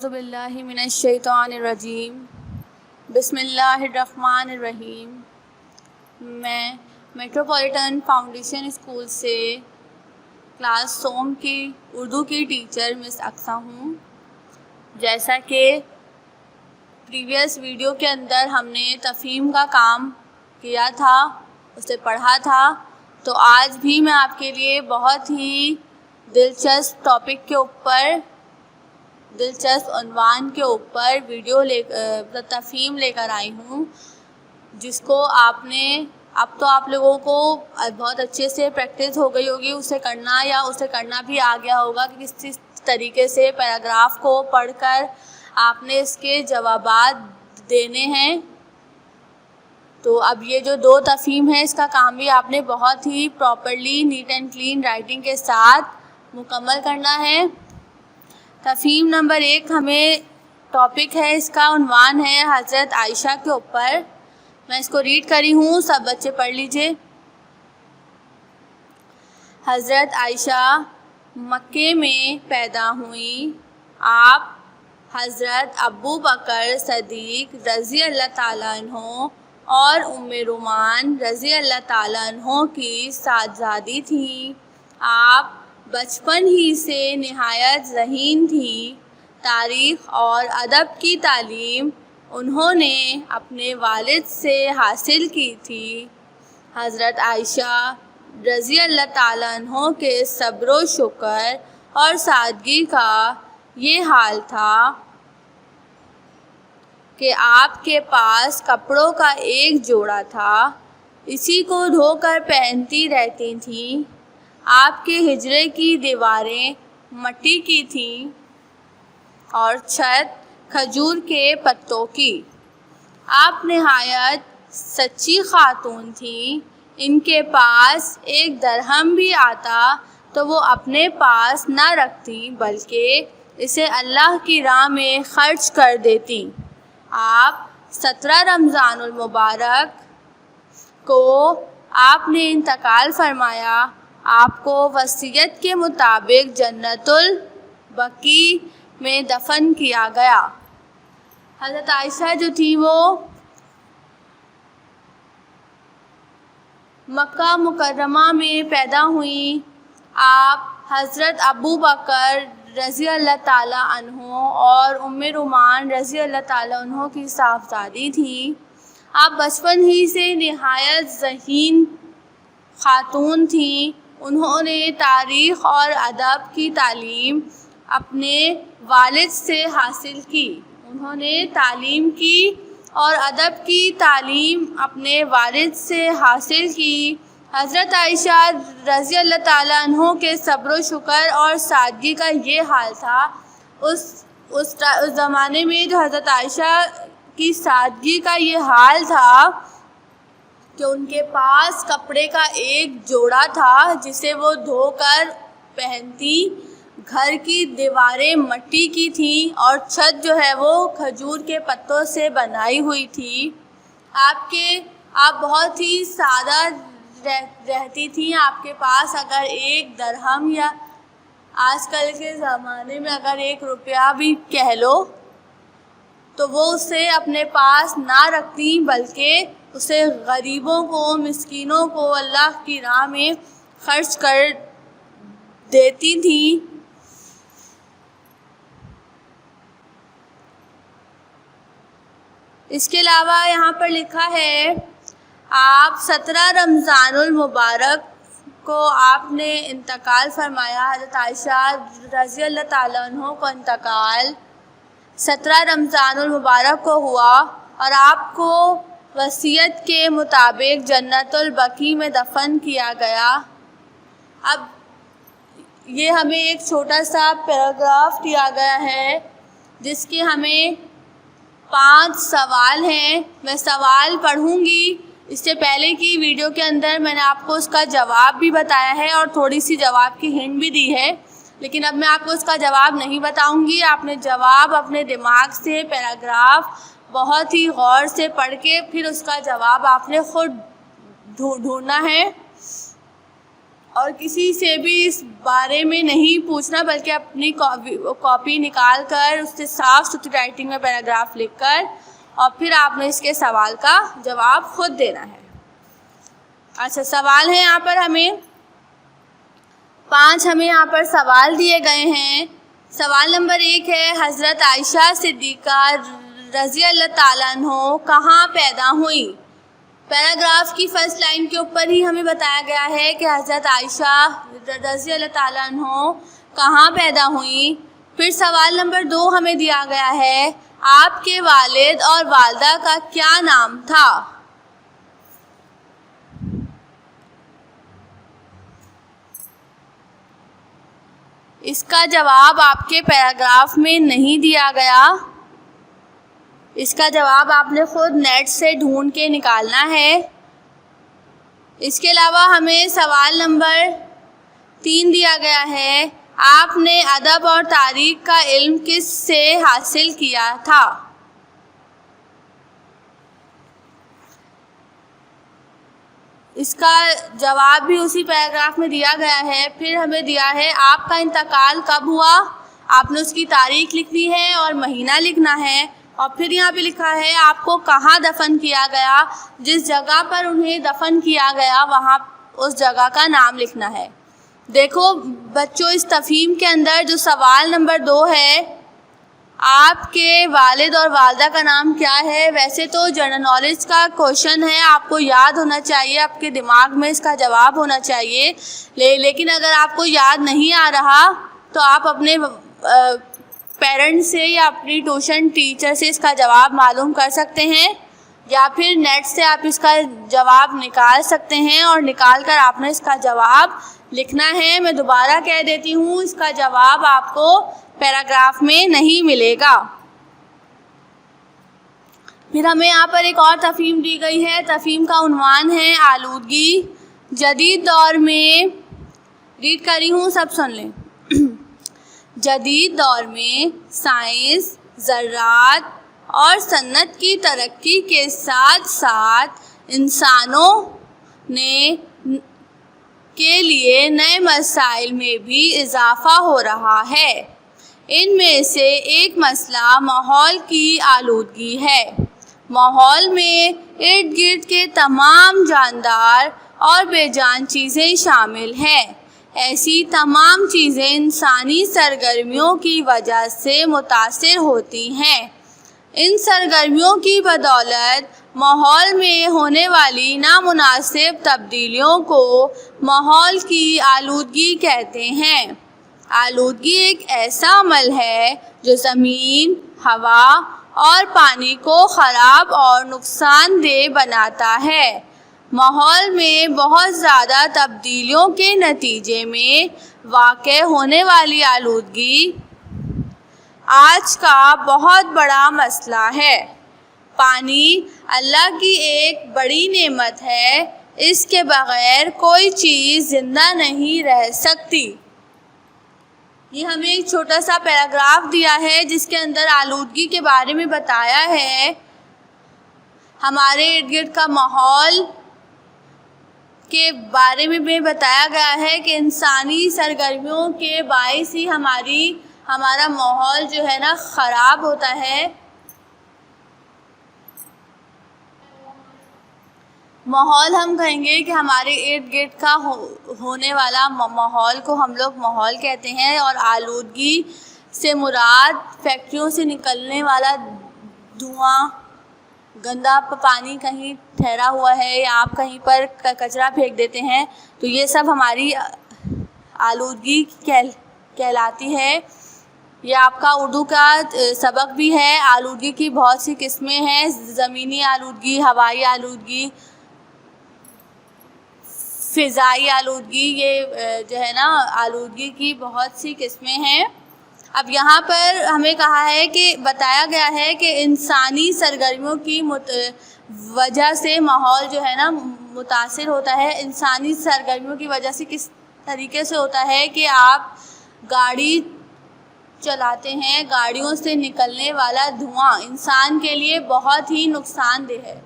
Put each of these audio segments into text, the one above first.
اعوذ باللہ من الشیطان الرجیم بسم اللہ الرحمن الرحیم۔ میں میٹروپولیٹن فاؤنڈیشن اسکول سے کلاس سوم کی اردو کی ٹیچر مس اقصیٰ ہوں۔ جیسا کہ پریویس ویڈیو کے اندر ہم نے تفہیم کا کام کیا تھا، اسے پڑھا تھا، تو آج بھی میں آپ کے لیے بہت ہی دلچسپ ٹاپک کے اوپر، دلچسپ عنوان کے اوپر تفہیم لے کر آئی ہوں، جس کو آپ نے اب تو آپ لوگوں کو بہت اچھے سے پریکٹس ہو گئی ہوگی اسے کرنا، یا اسے کرنا بھی آ گیا ہوگا کہ کس طریقے سے پیراگراف کو پڑھ کر آپ نے اس کے جوابات دینے ہیں۔ تو اب یہ جو 2 تفہیم ہے، اس کا کام بھی آپ نے بہت ہی properly neat and clean writing کے ساتھ مکمل کرنا ہے۔ تفہیم نمبر 1 ہمیں ٹاپک ہے، اس کا عنوان ہے حضرت عائشہ کے اوپر۔ میں اس کو ریڈ کری ہوں، سب بچے پڑھ لیجئے۔ حضرت عائشہ مکے میں پیدا ہوئیں۔ آپ حضرت ابو بکر صدیق رضی اللہ تعالیٰ عنہ اور ام رومان رضی اللہ تعالیٰ عنہ کی صاحبزادی تھیں۔ آپ بچپن ہی سے نہایت ذہین تھیں۔ تاریخ اور ادب کی تعلیم انہوں نے اپنے والد سے حاصل کی تھی۔ حضرت عائشہ رضی اللہ تعالیٰ عنہ کے صبر و شکر اور سادگی کا یہ حال تھا کہ آپ کے پاس کپڑوں کا ایک جوڑا تھا، اسی کو دھو کر پہنتی رہتی تھیں۔ آپ کے حجرے کی دیواریں مٹی کی تھیں اور چھت کھجور کے پتوں کی۔ آپ نہایت سچی خاتون تھیں۔ ان کے پاس 1 درہم بھی آتا تو وہ اپنے پاس نہ رکھتی، بلکہ اسے اللہ کی راہ میں خرچ کر دیتی۔ آپ 17 رمضان المبارک کو آپ نے انتقال فرمایا۔ آپ کو وصیت کے مطابق جنت البقیع میں دفن کیا گیا۔ حضرت عائشہ جو تھی وہ مکہ مکرمہ میں پیدا ہوئیں۔ آپ حضرت ابو بکر رضی اللہ تعالیٰ عنہ اور ام رومان رضی اللہ تعالیٰ عنہ کی صاحبزادی تھیں۔ آپ بچپن ہی سے نہایت ذہین خاتون تھیں۔ انہوں نے تاریخ اور ادب کی تعلیم اپنے والد سے حاصل کی۔ انہوں نے تعلیم کی اور ادب کی تعلیم اپنے والد سے حاصل کی۔ حضرت عائشہ رضی اللہ تعالیٰ عنہ کے صبر و شکر اور سادگی کا یہ حال تھا۔ اس زمانے میں جو حضرت عائشہ کی سادگی کا یہ حال تھا کہ ان کے پاس کپڑے کا ایک جوڑا تھا جسے وہ دھو کر پہنتی۔ گھر کی دیواریں مٹی کی تھیں اور چھت جو ہے وہ کھجور کے پتوں سے بنائی ہوئی تھی۔ آپ بہت ہی سادہ رہتی تھیں۔ آپ کے پاس اگر 1 درہم یا آج کل کے زمانے میں اگر 1 روپیہ بھی کہہ لو تو وہ اسے اپنے پاس نہ رکھتی، بلکہ اسے غریبوں کو، مسکینوں کو اللہ کی راہ میں خرچ کر دیتی تھیں۔ اس کے علاوہ یہاں پر لکھا ہے آپ 17 رمضان المبارک کو آپ نے انتقال فرمایا۔ حضرت عائشہ رضی اللہ تعالیٰ عنہ کو انتقال 17 رمضان المبارک کو ہوا اور آپ کو وصیت کے مطابق جنت البقیع میں دفن کیا گیا۔ اب یہ ہمیں ایک چھوٹا سا پیراگراف دیا گیا ہے جس کے ہمیں 5 سوال ہیں۔ میں سوال پڑھوں گی۔ اس سے پہلے کی ویڈیو کے اندر میں نے آپ کو اس کا جواب بھی بتایا ہے اور تھوڑی سی جواب کی ہنٹ بھی دی ہے، لیکن اب میں آپ کو اس کا جواب نہیں بتاؤں گی۔ آپ نے جواب اپنے دماغ سے پیراگراف بہت ہی غور سے پڑھ کے پھر اس کا جواب آپ نے خود ڈھونڈنا ہے۔ اور کسی سے بھی اس بارے میں نہیں پوچھنا، بلکہ اپنی کاپی نکال کر اس سے صاف ستھری رائٹنگ میں پیراگراف لکھ کر اور پھر آپ نے اس کے سوال کا جواب خود دینا ہے۔ اچھا، سوال ہے یہاں پر ہمیں 5 ہمیں یہاں پر سوال دیے گئے ہیں۔ سوال نمبر 1 ہے، حضرت عائشہ صدیقہ رضی اللہ تعالیٰ عنہ کہاں پیدا ہوئیں؟ پیراگراف کی فرسٹ لائن کے اوپر ہی ہمیں بتایا گیا ہے کہ حضرت عائشہ رضی اللہ تعالیٰ عنہ کہاں پیدا ہوئیں۔ پھر سوال نمبر 2 ہمیں دیا گیا ہے، آپ کے والد اور والدہ کا کیا نام تھا؟ اس کا جواب آپ کے پیراگراف میں نہیں دیا گیا، اس کا جواب آپ نے خود نیٹ سے ڈھونڈ کے نکالنا ہے۔ اس کے علاوہ ہمیں سوال نمبر 3 دیا گیا ہے، آپ نے ادب اور تاریخ کا علم کس سے حاصل کیا تھا؟ اس کا جواب بھی اسی پیراگراف میں دیا گیا ہے۔ پھر ہمیں دیا ہے، آپ کا انتقال کب ہوا؟ آپ نے اس کی تاریخ لکھنی ہے اور مہینہ لکھنا ہے، اور پھر یہاں پہ لکھا ہے آپ کو کہاں دفن کیا گیا، جس جگہ پر انہیں دفن کیا گیا وہاں اس جگہ کا نام لکھنا ہے۔ دیکھو بچوں، اس تفہیم کے اندر جو سوال نمبر 2 ہے، آپ کے والد اور والدہ کا نام کیا ہے، ویسے تو جنرل نالج کا کوشچن ہے، آپ کو یاد ہونا چاہیے، آپ کے دماغ میں اس کا جواب ہونا چاہیے، لیکن اگر آپ کو یاد نہیں آ رہا تو آپ اپنے پیرنٹ سے یا اپنی ٹیوشن ٹیچر سے اس کا جواب معلوم کر سکتے ہیں، یا پھر نیٹ سے آپ اس کا جواب نکال سکتے ہیں، اور نکال کر آپ نے اس کا جواب لکھنا ہے۔ میں دوبارہ کہہ دیتی ہوں، اس کا جواب آپ کو پیراگراف میں نہیں ملے گا۔ پھر ہمیں یہاں پر ایک اور تفہیم دی گئی ہے، تفہیم کا عنوان ہے آلودگی۔ جدید دور میں، ریڈ کری ہوں، سب سن لیں۔ جدید دور میں سائنس، زراعت اور صنعت کی ترقی کے ساتھ ساتھ انسانوں نے کے لیے نئے مسائل میں بھی اضافہ ہو رہا ہے۔ ان میں سے ایک مسئلہ ماحول کی آلودگی ہے۔ ماحول میں ارد گرد کے تمام جاندار اور بے جان چیزیں شامل ہیں۔ ایسی تمام چیزیں انسانی سرگرمیوں کی وجہ سے متاثر ہوتی ہیں۔ ان سرگرمیوں کی بدولت ماحول میں ہونے والی نامناسب تبدیلیوں کو ماحول کی آلودگی کہتے ہیں۔ آلودگی ایک ایسا عمل ہے جو زمین، ہوا اور پانی کو خراب اور نقصان دہ بناتا ہے۔ ماحول میں بہت زیادہ تبدیلیوں کے نتیجے میں واقع ہونے والی آلودگی آج کا بہت بڑا مسئلہ ہے۔ پانی اللہ کی ایک بڑی نعمت ہے، اس کے بغیر کوئی چیز زندہ نہیں رہ سکتی۔ یہ ہمیں ایک چھوٹا سا پیراگراف دیا ہے جس کے اندر آلودگی کے بارے میں بتایا ہے، ہمارے ارد گرد کا ماحول کے بارے میں بھی بتایا گیا ہے کہ انسانی سرگرمیوں کے باعث ہی ہمارا ماحول جو ہے نا خراب ہوتا ہے۔ ماحول ہم کہیں گے کہ ہمارے ارد گرد کا ہونے والا ماحول کو ہم لوگ ماحول کہتے ہیں، اور آلودگی سے مراد فیکٹریوں سے نکلنے والا دھواں، گندا پانی کہیں ٹھہرا ہوا ہے یا آپ کہیں پر کچرا پھینک دیتے ہیں تو یہ سب ہماری آلودگی کہلاتی ہے۔ یہ آپ کا اردو کا سبق بھی ہے۔ آلودگی کی بہت سی قسمیں ہیں، زمینی آلودگی، ہوائی آلودگی، فضائی آلودگی، یہ جو ہے نا آلودگی کی بہت سی قسمیں ہیں۔ اب یہاں پر ہمیں کہا ہے کہ بتایا گیا ہے کہ انسانی سرگرمیوں کی وجہ سے ماحول جو ہے نا متاثر ہوتا ہے۔ انسانی سرگرمیوں کی وجہ سے کس طریقے سے ہوتا ہے کہ آپ گاڑی چلاتے ہیں، گاڑیوں سے نکلنے والا دھواں انسان کے لیے بہت ہی نقصان دہ ہے۔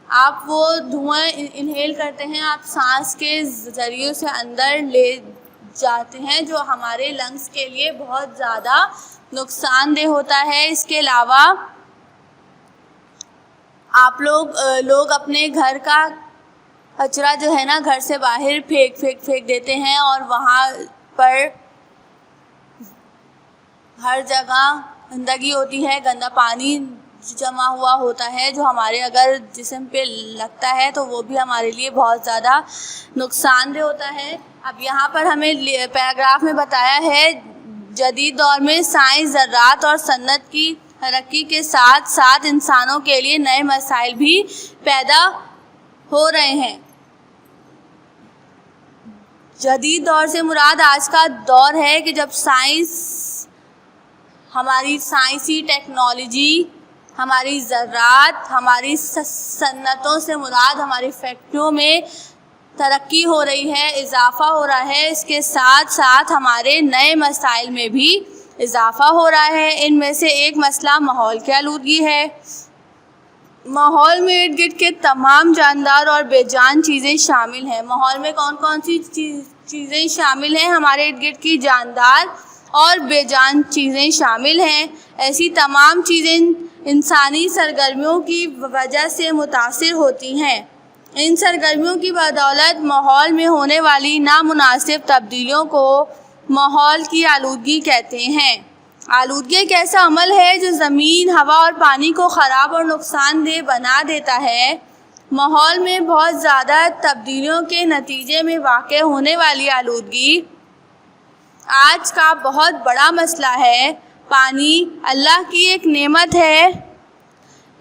آپ وہ دھواں انہیل کرتے ہیں، آپ سانس کے ذریعے سے اندر لے جاتے ہیں، جو ہمارے لنگس کے لیے بہت زیادہ نقصان دہ ہوتا ہے۔ اس کے علاوہ آپ لوگ اپنے گھر کا کچرا جو ہے نا گھر سے باہر پھینک دیتے ہیں، اور وہاں پر ہر جگہ گندگی ہوتی ہے، گندا پانی جمع ہوا ہوتا ہے، جو ہمارے اگر جسم پہ لگتا ہے تو وہ بھی ہمارے لیے بہت زیادہ نقصان دہ ہوتا ہے۔ اب یہاں پر ہمیں پیراگراف میں بتایا ہے، جدید دور میں سائنس، زراعت اور صنعت کی ترقی کے ساتھ ساتھ انسانوں کے لیے نئے مسائل بھی پیدا ہو رہے ہیں۔ جدید دور سے مراد آج کا دور ہے کہ جب ہماری سائنسی ٹیکنالوجی، ہماری زراعت، ہماری صنعتوں سے مراد ہماری فیکٹریوں میں ترقی ہو رہی ہے، اضافہ ہو رہا ہے۔ اس کے ساتھ ساتھ ہمارے نئے مسائل میں بھی اضافہ ہو رہا ہے۔ ان میں سے ایک مسئلہ ماحول کی آلودگی ہے۔ ماحول میں ارد گرد کے تمام جاندار اور بے جان چیزیں شامل ہیں۔ ماحول میں کون سی چیزیں شامل ہیں؟ ہمارے ارد گرد کی جاندار اور بے جان چیزیں شامل ہیں۔ ایسی تمام چیزیں انسانی سرگرمیوں کی وجہ سے متاثر ہوتی ہیں۔ ان سرگرمیوں کی بدولت ماحول میں ہونے والی نامناسب تبدیلیوں کو ماحول کی آلودگی کہتے ہیں۔ آلودگی ایک ایسا عمل ہے جو زمین، ہوا اور پانی کو خراب اور نقصان دہ بنا دیتا ہے۔ ماحول میں بہت زیادہ تبدیلیوں کے نتیجے میں واقع ہونے والی آلودگی آج کا بہت بڑا مسئلہ ہے۔ پانی اللہ کی ایک نعمت ہے،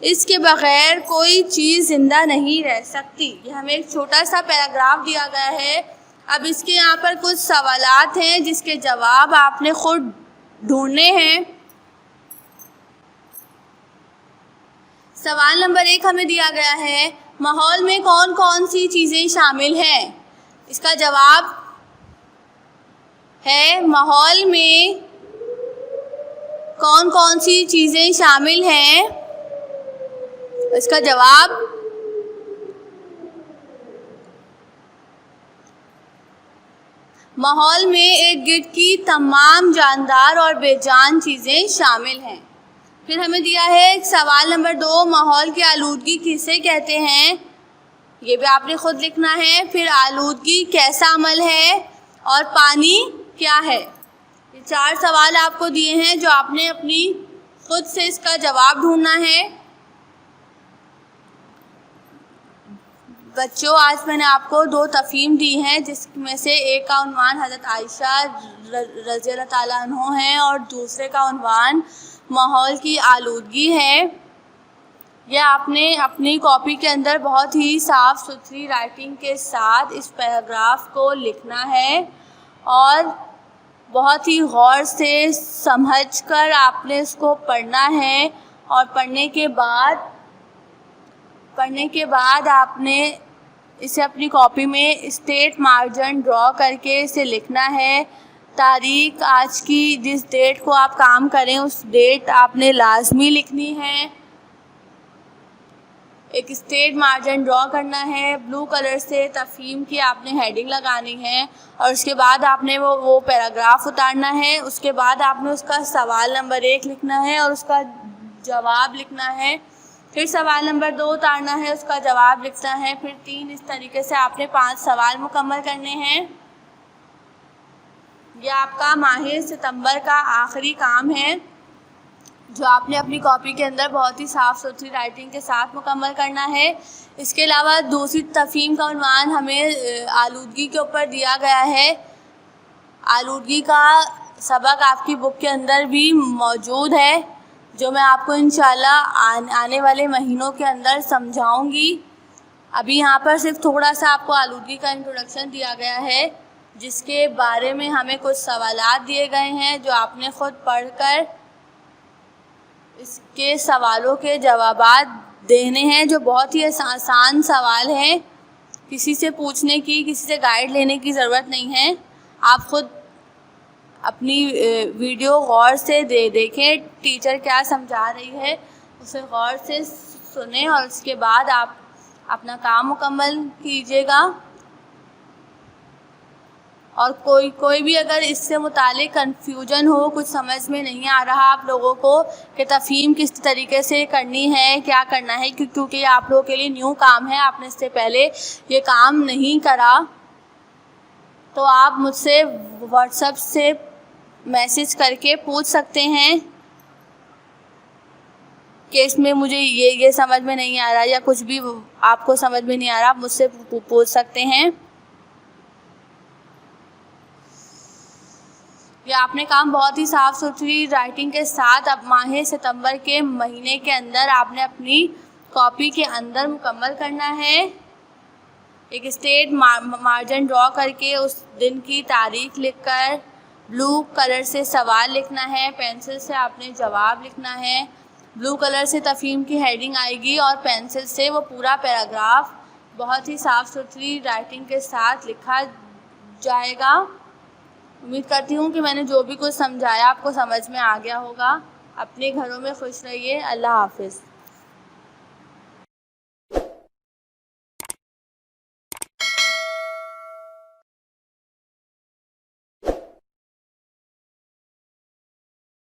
اس کے بغیر کوئی چیز زندہ نہیں رہ سکتی۔ یہ ہمیں ایک چھوٹا سا پیراگراف دیا گیا ہے۔ اب اس کے یہاں پر کچھ سوالات ہیں جس کے جواب آپ نے خود ڈھونڈنے ہیں۔ سوال نمبر 1 ہمیں دیا گیا ہے، ماحول میں کون سی چیزیں شامل ہیں؟ اس کا جواب ہے، ماحول میں کون سی چیزیں شامل ہیں؟ اس کا جواب ماحول میں ارد گرد کی تمام جاندار اور بے جان چیزیں شامل ہیں۔ پھر ہمیں دیا ہے سوال نمبر 2، ماحول کی آلودگی کسے کہتے ہیں؟ یہ بھی آپ نے خود لکھنا ہے۔ پھر آلودگی کیسا عمل ہے اور پانی کیا ہے؟ یہ 4 سوال آپ کو دیے ہیں جو آپ نے اپنی خود سے اس کا جواب ڈھونڈنا ہے۔ بچوں، آج میں نے آپ کو 2 تفہیم دی ہیں، جس میں سے ایک کا عنوان حضرت عائشہ رضی اللہ تعالیٰ عنہ ہے اور دوسرے کا عنوان ماحول کی آلودگی ہے۔ یہ آپ نے اپنی کاپی کے اندر بہت ہی صاف ستھری رائٹنگ کے ساتھ اس پیراگراف کو لکھنا ہے، اور بہت ہی غور سے سمجھ کر آپ نے اس کو پڑھنا ہے، اور پڑھنے کے بعد آپ نے اسے اپنی کاپی میں اسٹیٹ مارجن ڈرا کر کے اسے لکھنا ہے۔ تاریخ، آج کی جس ڈیٹ کو آپ کام کریں اس ڈیٹ آپ نے لازمی لکھنی ہے۔ ایک اسٹیٹ مارجن ڈرا کرنا ہے، بلو کلر سے تفہیم کی آپ نے ہیڈنگ لگانی ہے، اور اس کے بعد آپ نے وہ پیراگراف اتارنا ہے۔ اس کے بعد آپ نے اس کا سوال نمبر 1 لکھنا ہے اور اس کا جواب لکھنا ہے۔ پھر سوال نمبر 2 اتارنا ہے، اس کا جواب لکھنا ہے۔ پھر 3، اس طریقے سے آپ نے 5 سوال مکمل کرنے ہیں۔ یہ آپ کا ماہ ستمبر کا آخری کام ہے جو آپ نے اپنی کاپی کے اندر بہت ہی صاف ستھری رائٹنگ کے ساتھ مکمل کرنا ہے۔ اس کے علاوہ دوسری تفہیم کا عنوان ہمیں آلودگی کے اوپر دیا گیا ہے۔ آلودگی کا سبق آپ کی بک کے اندر بھی موجود ہے، جو میں آپ کو انشاءاللہ آنے والے مہینوں کے اندر سمجھاؤں گی۔ ابھی یہاں پر صرف تھوڑا سا آپ کو آلودگی کا انٹروڈکشن دیا گیا ہے، جس کے بارے میں ہمیں کچھ سوالات دیے گئے ہیں جو آپ نے خود پڑھ کر اس کے سوالوں کے جوابات دینے ہیں، جو بہت ہی آسان سوال ہیں۔ کسی سے پوچھنے کی، کسی سے گائیڈ لینے کی ضرورت نہیں ہے۔ آپ خود اپنی ویڈیو غور سے دیکھیں، ٹیچر کیا سمجھا رہی ہے اسے غور سے سنیں، اور اس کے بعد آپ اپنا کام مکمل کیجیے گا، اور کوئی بھی اگر اس سے متعلق کنفیوژن ہو، کچھ سمجھ میں نہیں آ رہا آپ لوگوں کو کہ تفہیم کس طریقے سے کرنی ہے، کیا کرنا ہے، کیونکہ یہ آپ لوگوں کے لیے نیو کام ہے، آپ نے اس سے پہلے یہ کام نہیں کرا، تو آپ مجھ سے واٹس ایپ سے میسج کر کے پوچھ سکتے ہیں کہ اس میں مجھے یہ سمجھ میں نہیں آ رہا، یا کچھ بھی آپ کو سمجھ میں نہیں آ رہا، آپ مجھ سے پوچھ سکتے ہیں۔ یہ آپ نے کام بہت ہی صاف ستھری رائٹنگ کے ساتھ اب ماہ ستمبر کے مہینے کے اندر آپ نے اپنی کاپی کے اندر مکمل کرنا ہے۔ ایک اسٹیٹ مارجن ڈرا کر کے اس دن کی تاریخ لکھ کر بلو کلر سے سوال لکھنا ہے، پینسل سے آپ نے جواب لکھنا ہے، بلو کلر سے تفہیم کی ہیڈنگ آئے گی اور پینسل سے وہ پورا پیراگراف بہت ہی صاف ستھری رائٹنگ کے ساتھ لکھا جائے گا۔ امید کرتی ہوں کہ میں نے جو بھی کچھ سمجھایا آپ کو سمجھ میں آ گیا ہوگا۔ اپنے گھروں میں خوش رہیے۔ اللہ حافظ۔